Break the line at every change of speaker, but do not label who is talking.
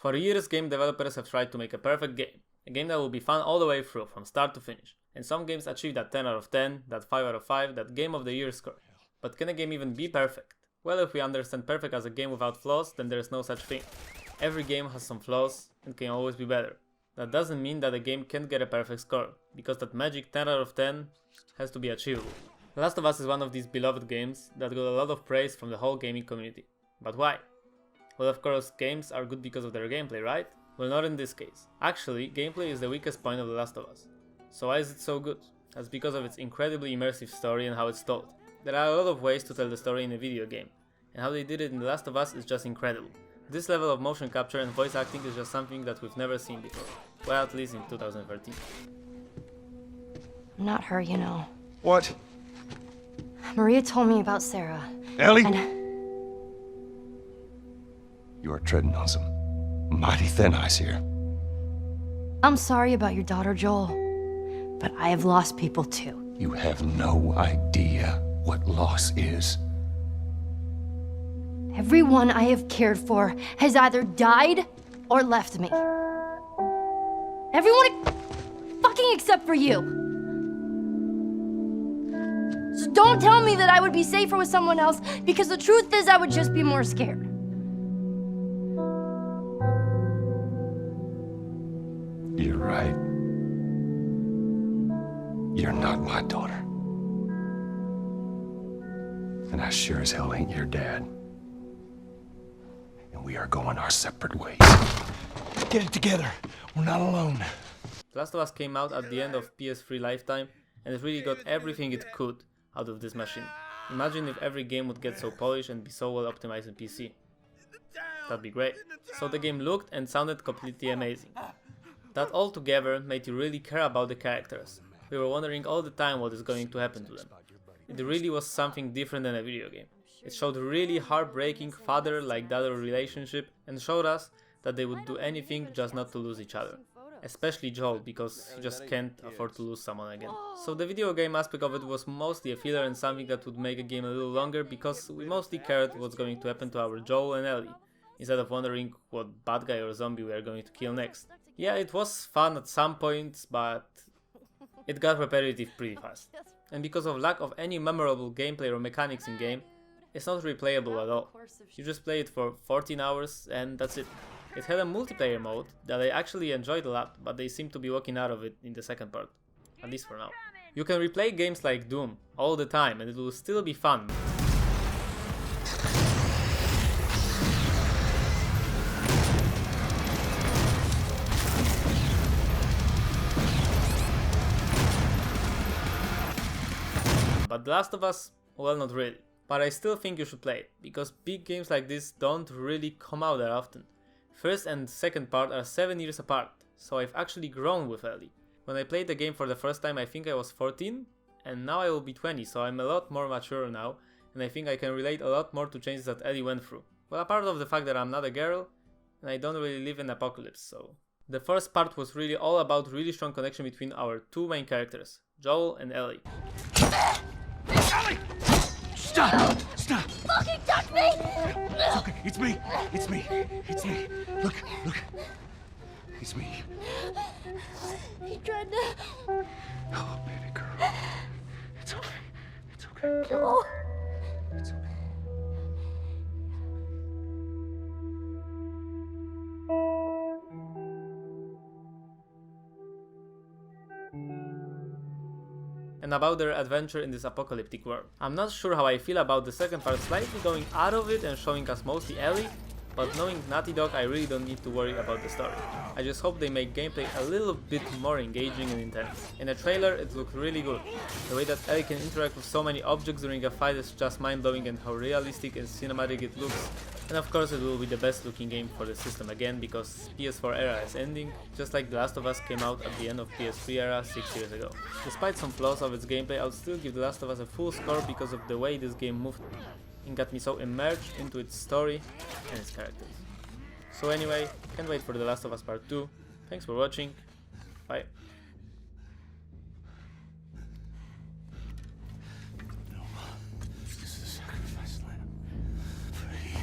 For years, game developers have tried to make a perfect game. A game that will be fun all the way through, from start to finish. And some games achieve that 10 out of 10, that 5 out of 5, that game of the year score. But can a game even be perfect? Well, if we understand perfect as a game without flaws, then there is no such thing. Every game has some flaws and can always be better. That doesn't mean that a game can't get a perfect score, because that magic 10 out of 10 has to be achievable. The Last of Us is one of these beloved games that got a lot of praise from the whole gaming community. But why? Well, of course, games are good because of their gameplay, right? Well, not in this case. Actually, gameplay is the weakest point of The Last of Us. So why is it so good? That's because of its incredibly immersive story and how it's told. There are a lot of ways to tell the story in a video game, and how they did it in The Last of Us is just incredible. This level of motion capture and voice acting is just something that we've never seen before. Well, at least in 2013.
I'm not her, you know.
What?
Maria told me about Sarah.
Ellie?
And
You are treading on some mighty thin ice here.
I'm sorry about your daughter, Joel. But I have lost people too.
You have no idea what loss is.
Everyone I have cared for has either died or left me. Everyone fucking except for you. So don't tell me that I would be safer with someone else, because the truth is I would just be more scared.
You're right. You're not my daughter. And I sure as hell ain't your dad. And we are going our separate ways. Get it together. We're not alone.
The Last of Us came out at the end of PS3 lifetime, and it really got everything it could out of this machine. Imagine if every game would get so polished and be so well optimized in PC. That'd be great. So the game looked and sounded completely amazing. That all together made you really care about the characters. We were wondering all the time what is going to happen to them. It really was something different than a video game. It showed really heartbreaking father-like-daughter relationship and showed us that they would do anything just not to lose each other. Especially Joel, because he just can't afford to lose someone again. So the video game aspect of it was mostly a filler and something that would make a game a little longer, because we mostly cared what's going to happen to our Joel and Ellie, instead of wondering what bad guy or zombie we are going to kill next. Yeah, it was fun at some points, but it got repetitive pretty fast. And because of lack of any memorable gameplay or mechanics in game, it's not replayable at all. You just play it for 14 hours and that's it. It had a multiplayer mode that I actually enjoyed a lot, but they seem to be walking out of it in the second part, at least for now. You can replay games like Doom all the time and it will still be fun. But The Last of Us, well, not really. But I still think you should play it, because big games like this don't really come out that often. First and second part are 7 years apart, so I've actually grown with Ellie. When I played the game for the first time I think I was 14, and now I will be 20, so I'm a lot more mature now, and I think I can relate a lot more to changes that Ellie went through. Well, apart of the fact that I'm not a girl, and I don't really live in Apocalypse, so... The first part was really all about really strong connection between our two main characters, Joel and Ellie.
Ellie! Stop! Stop!
Fucking touch me!
It's okay. It's me. It's me. It's me. Look. It's me.
He tried to...
Oh, baby girl. It's okay. It's okay.
Joel.
It's okay.
And about their adventure in this apocalyptic world. I'm not sure how I feel about the second part slightly going out of it and showing us mostly Ellie, but knowing Naughty Dog I really don't need to worry about the story. I just hope they make gameplay a little bit more engaging and intense. In the trailer it looked really good. The way that Ellie can interact with so many objects during a fight is just mind-blowing, and how realistic and cinematic it looks. And of course it will be the best looking game for the system again, because PS4 era is ending, just like The Last of Us came out at the end of PS3 era 6 years ago. Despite some flaws of its gameplay, I would still give The Last of Us a full score because of the way this game moved and got me so immersed into its story and its characters. So anyway, can't wait for The Last of Us Part 2. Thanks for watching, bye.
This is a sacrifice, Lana. For you.